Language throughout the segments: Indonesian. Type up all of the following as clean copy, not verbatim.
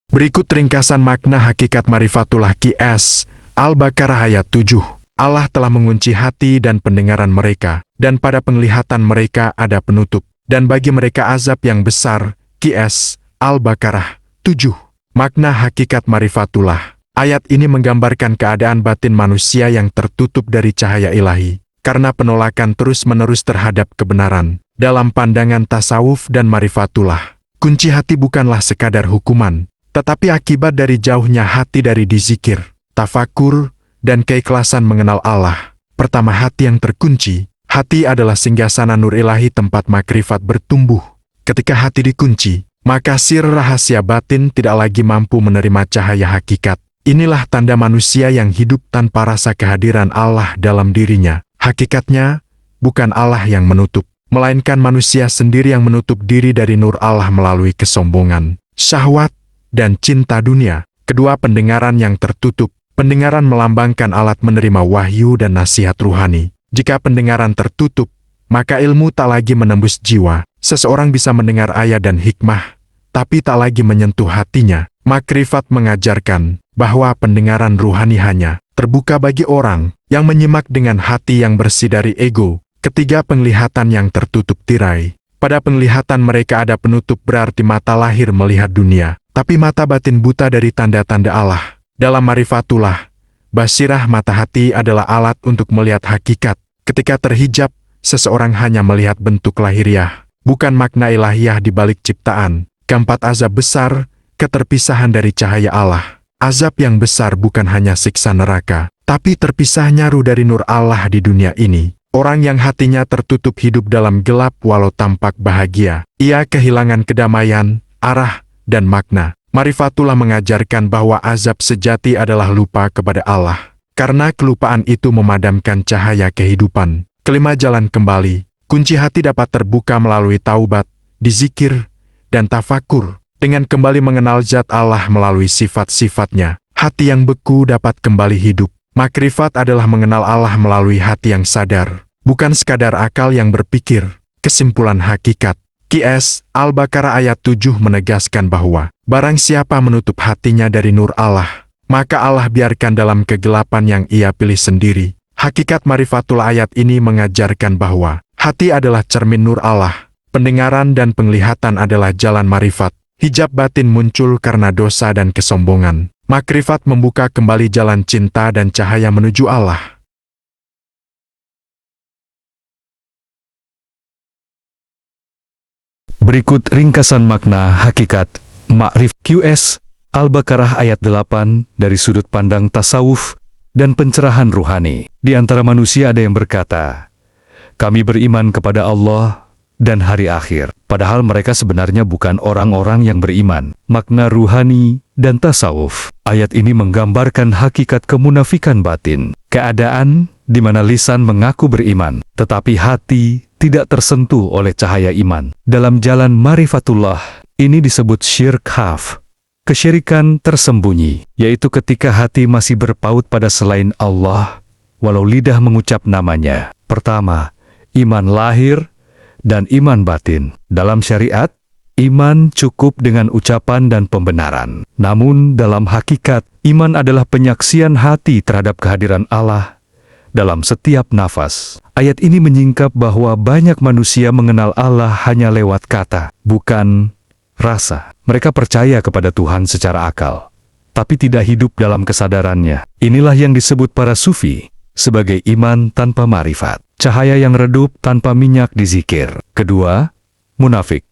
Berikut ringkasan makna hakikat Marifatullah Qs. Al-Baqarah ayat 7. Allah telah mengunci hati dan pendengaran mereka, dan pada penglihatan mereka ada penutup, dan bagi mereka azab yang besar. Qs. Al-Baqarah 7. Makna hakikat Marifatullah. Ayat ini menggambarkan keadaan batin manusia yang tertutup dari cahaya ilahi, karena penolakan terus-menerus terhadap kebenaran. Dalam pandangan tasawuf dan Marifatullah, kunci hati bukanlah sekadar hukuman, tetapi akibat dari jauhnya hati dari dizikir, tafakur, dan keikhlasan mengenal Allah. Pertama, hati yang terkunci. Hati adalah singgasana nur ilahi tempat makrifat bertumbuh. Ketika hati dikunci, maka sir rahasia batin tidak lagi mampu menerima cahaya hakikat. Inilah tanda manusia yang hidup tanpa rasa kehadiran Allah dalam dirinya. Hakikatnya, bukan Allah yang menutup, melainkan manusia sendiri yang menutup diri dari nur Allah melalui kesombongan, syahwat, dan cinta dunia. Kedua, pendengaran yang tertutup. Pendengaran melambangkan alat menerima wahyu dan nasihat ruhani. Jika pendengaran tertutup, maka ilmu tak lagi menembus jiwa. Seseorang bisa mendengar ayat dan hikmah, tapi tak lagi menyentuh hatinya. Makrifat mengajarkan bahwa pendengaran ruhani hanya terbuka bagi orang yang menyimak dengan hati yang bersih dari ego. Ketiga, penglihatan yang tertutup tirai. Pada penglihatan mereka ada penutup, berarti mata lahir melihat dunia, tapi mata batin buta dari tanda-tanda Allah. Dalam Marifatullah, basirah mata hati adalah alat untuk melihat hakikat. Ketika terhijab, seseorang hanya melihat bentuk lahiriah, bukan makna ilahiyah di balik ciptaan. Keempat, azab besar, keterpisahan dari cahaya Allah. Azab yang besar bukan hanya siksa neraka, tapi terpisahnya ruh dari nur Allah di dunia ini. Orang yang hatinya tertutup hidup dalam gelap walau tampak bahagia. Ia kehilangan kedamaian, arah, dan makna. Marifatullah mengajarkan bahwa azab sejati adalah lupa kepada Allah, karena kelupaan itu memadamkan cahaya kehidupan. Kelima, jalan kembali. Kunci hati dapat terbuka melalui taubat, dizikir, dan tafakur. Dengan kembali mengenal zat Allah melalui sifat-sifatnya, hati yang beku dapat kembali hidup. Makrifat adalah mengenal Allah melalui hati yang sadar, bukan sekadar akal yang berpikir. Kesimpulan hakikat. Qs. Al-Baqarah ayat 7 menegaskan bahwa barang siapa menutup hatinya dari nur Allah, maka Allah biarkan dalam kegelapan yang ia pilih sendiri. Hakikat Marifatullah ayat ini mengajarkan bahwa hati adalah cermin nur Allah, pendengaran dan penglihatan adalah jalan marifat. Hijab batin muncul karena dosa dan kesombongan. Makrifat membuka kembali jalan cinta dan cahaya menuju Allah. Berikut ringkasan makna hakikat Ma'rif Qs. Al-Baqarah ayat 8 dari sudut pandang tasawuf dan pencerahan ruhani. Di antara manusia ada yang berkata, kami beriman kepada Allah dan hari akhir. Padahal mereka sebenarnya bukan orang-orang yang beriman. Makna ruhani dan tasawuf. Ayat ini menggambarkan hakikat kemunafikan batin. Keadaan di mana lisan mengaku beriman, tetapi hati tidak tersentuh oleh cahaya iman. Dalam jalan Marifatullah, ini disebut syirk khaf, kesyirikan tersembunyi, yaitu ketika hati masih berpaut pada selain Allah, walau lidah mengucap namanya. Pertama, iman lahir dan iman batin. Dalam syariat, iman cukup dengan ucapan dan pembenaran. Namun dalam hakikat, iman adalah penyaksian hati terhadap kehadiran Allah dalam setiap nafas. Ayat ini menyingkap bahwa banyak manusia mengenal Allah hanya lewat kata, bukan rasa. Mereka percaya kepada Tuhan secara akal, tapi tidak hidup dalam kesadarannya. Inilah yang disebut para sufi sebagai iman tanpa marifat. Cahaya yang redup tanpa minyak dizikir. Kedua, munafik.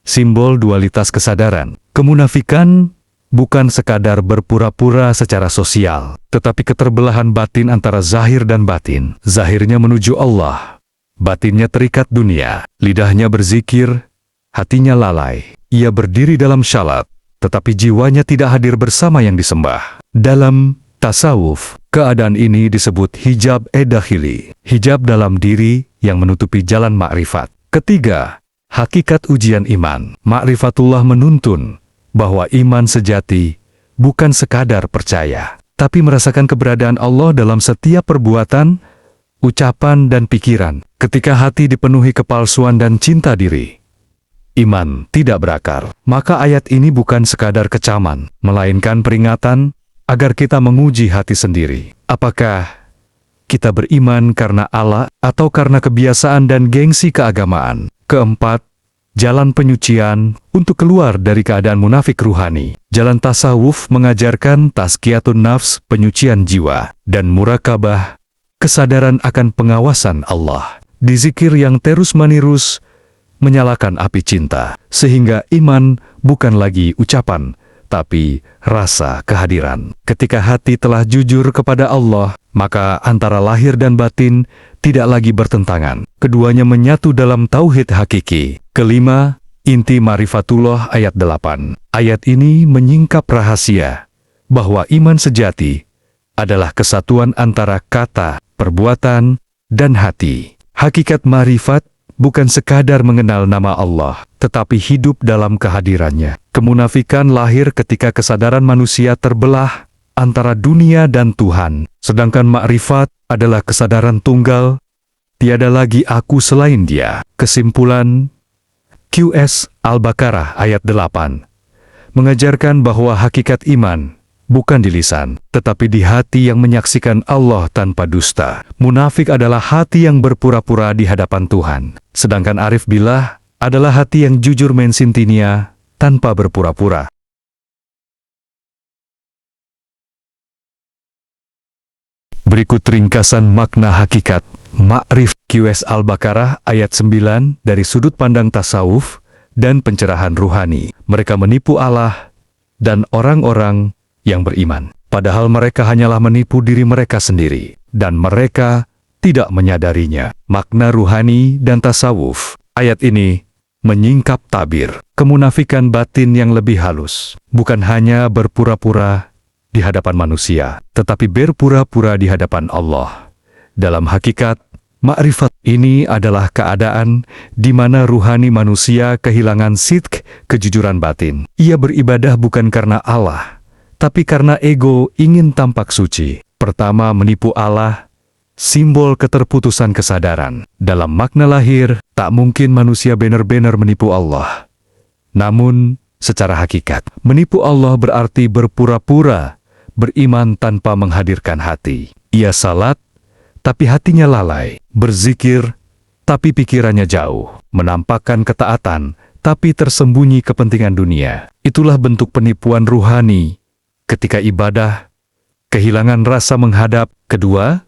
Simbol dualitas kesadaran. Kemunafikan bukan sekadar berpura-pura secara sosial, tetapi keterbelahan batin antara zahir dan batin. Zahirnya menuju Allah, batinnya terikat dunia. Lidahnya berzikir, hatinya lalai. Ia berdiri dalam syalat, tetapi jiwanya tidak hadir bersama yang disembah. Dalam tasawuf, keadaan ini disebut hijab dakhili, hijab dalam diri yang menutupi jalan makrifat. Ketiga, hakikat ujian iman. Ma'rifatullah menuntun bahwa iman sejati bukan sekadar percaya, tapi merasakan keberadaan Allah dalam setiap perbuatan, ucapan, dan pikiran. Ketika hati dipenuhi kepalsuan dan cinta diri, iman tidak berakar. Maka ayat ini bukan sekadar kecaman, melainkan peringatan agar kita menguji hati sendiri. Apakah kita beriman karena Allah atau karena kebiasaan dan gengsi keagamaan? Keempat, jalan penyucian untuk keluar dari keadaan munafik ruhani. Jalan tasawuf mengajarkan tazkiyatun nafs, penyucian jiwa, dan murakabah, kesadaran akan pengawasan Allah. Di zikir yang terus-menerus menyalakan api cinta, sehingga iman bukan lagi ucapan, tapi rasa kehadiran. Ketika hati telah jujur kepada Allah, maka antara lahir dan batin tidak lagi bertentangan. Keduanya menyatu dalam tauhid hakiki. Kelima, inti Marifatullah ayat 8. Ayat ini menyingkap rahasia bahwa iman sejati adalah kesatuan antara kata, perbuatan, dan hati. Hakikat marifat bukan sekadar mengenal nama Allah, tetapi hidup dalam kehadirannya. Kemunafikan lahir ketika kesadaran manusia terbelah antara dunia dan Tuhan, sedangkan makrifat adalah kesadaran tunggal, tiada lagi aku selain Dia. Kesimpulan, QS Al-Baqarah ayat 8 mengajarkan bahwa hakikat iman bukan di lisan, tetapi di hati yang menyaksikan Allah tanpa dusta. Munafik adalah hati yang berpura-pura di hadapan Tuhan, sedangkan arif billah adalah hati yang jujur mensintinia tanpa berpura-pura. Berikut ringkasan makna hakikat ma'rif QS Al-Baqarah ayat 9 dari sudut pandang tasawuf dan pencerahan ruhani. Mereka menipu Allah dan orang-orang yang beriman, padahal mereka hanyalah menipu diri mereka sendiri, dan mereka tidak menyadarinya. Makna ruhani dan tasawuf. Ayat ini menyingkap tabir kemunafikan batin yang lebih halus, bukan hanya berpura-pura di hadapan manusia, tetapi berpura-pura di hadapan Allah. Dalam hakikat, makrifat ini adalah keadaan di mana ruhani manusia kehilangan sidq, kejujuran batin. Ia beribadah bukan karena Allah, tapi karena ego ingin tampak suci. Pertama, menipu Allah, simbol keterputusan kesadaran. Dalam makna lahir, tak mungkin manusia benar-benar menipu Allah. Namun, secara hakikat, menipu Allah berarti berpura-pura beriman tanpa menghadirkan hati. Ia salat, tapi hatinya lalai, berzikir, tapi pikirannya jauh, menampakkan ketaatan, tapi tersembunyi kepentingan dunia. Itulah bentuk penipuan ruhani. Ketika ibadah, kehilangan rasa menghadap. Kedua,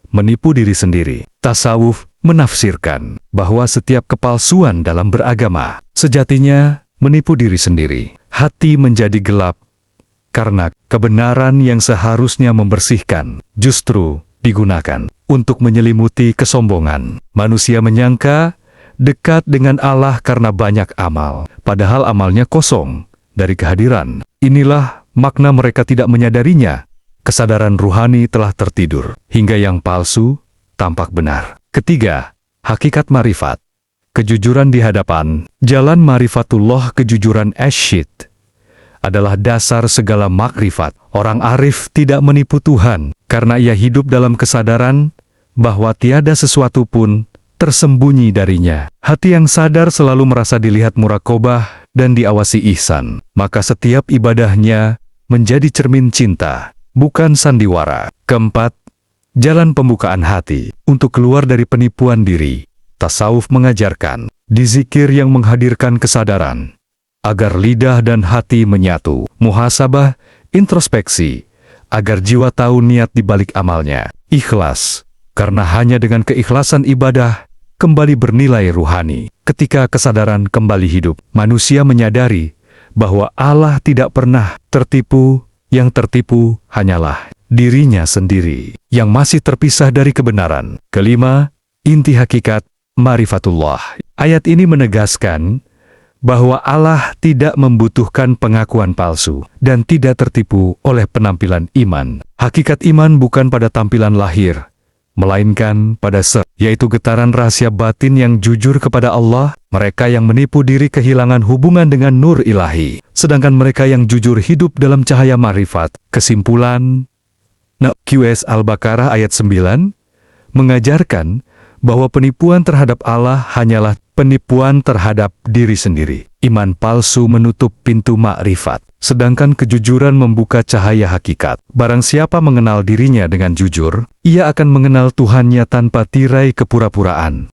menipu diri sendiri. Tasawuf menafsirkan bahwa setiap kepalsuan dalam beragama sejatinya menipu diri sendiri. Hati menjadi gelap karena kebenaran yang seharusnya membersihkan justru digunakan untuk menyelimuti kesombongan. Manusia menyangka dekat dengan Allah karena banyak amal, padahal amalnya kosong dari kehadiran. Inilah makna mereka tidak menyadarinya. Kesadaran ruhani telah tertidur, hingga yang palsu tampak benar. Ketiga, hakikat marifat. Kejujuran di hadapan, jalan marifatullah, kejujuran asyid, adalah dasar segala makrifat. Orang arif tidak menipu Tuhan, karena ia hidup dalam kesadaran bahwa tiada sesuatu pun tersembunyi darinya. Hati yang sadar selalu merasa dilihat muraqabah dan diawasi ihsan, maka setiap ibadahnya menjadi cermin cinta, bukan sandiwara. Keempat, jalan pembukaan hati untuk keluar dari penipuan diri. Tasawuf mengajarkan di zikir yang menghadirkan kesadaran, agar lidah dan hati menyatu. Muhasabah, introspeksi, agar jiwa tahu niat di balik amalnya. Ikhlas, karena hanya dengan keikhlasan ibadah kembali bernilai ruhani. Ketika kesadaran kembali hidup, manusia menyadari bahwa Allah tidak pernah tertipu, yang tertipu hanyalah dirinya sendiri yang masih terpisah dari kebenaran. Kelima, inti hakikat marifatullah. Ayat ini menegaskan bahwa Allah tidak membutuhkan pengakuan palsu dan tidak tertipu oleh penampilan iman. Hakikat iman bukan pada tampilan lahir, melainkan pada yaitu getaran rahasia batin yang jujur kepada Allah. Mereka yang menipu diri kehilangan hubungan dengan nur ilahi, sedangkan mereka yang jujur hidup dalam cahaya marifat. Kesimpulan, QS Al-Baqarah ayat 9 mengajarkan bahwa penipuan terhadap Allah hanyalah penipuan terhadap diri sendiri. Iman palsu menutup pintu makrifat, sedangkan kejujuran membuka cahaya hakikat. Barang siapa mengenal dirinya dengan jujur, ia akan mengenal Tuhannya tanpa tirai kepura-puraan.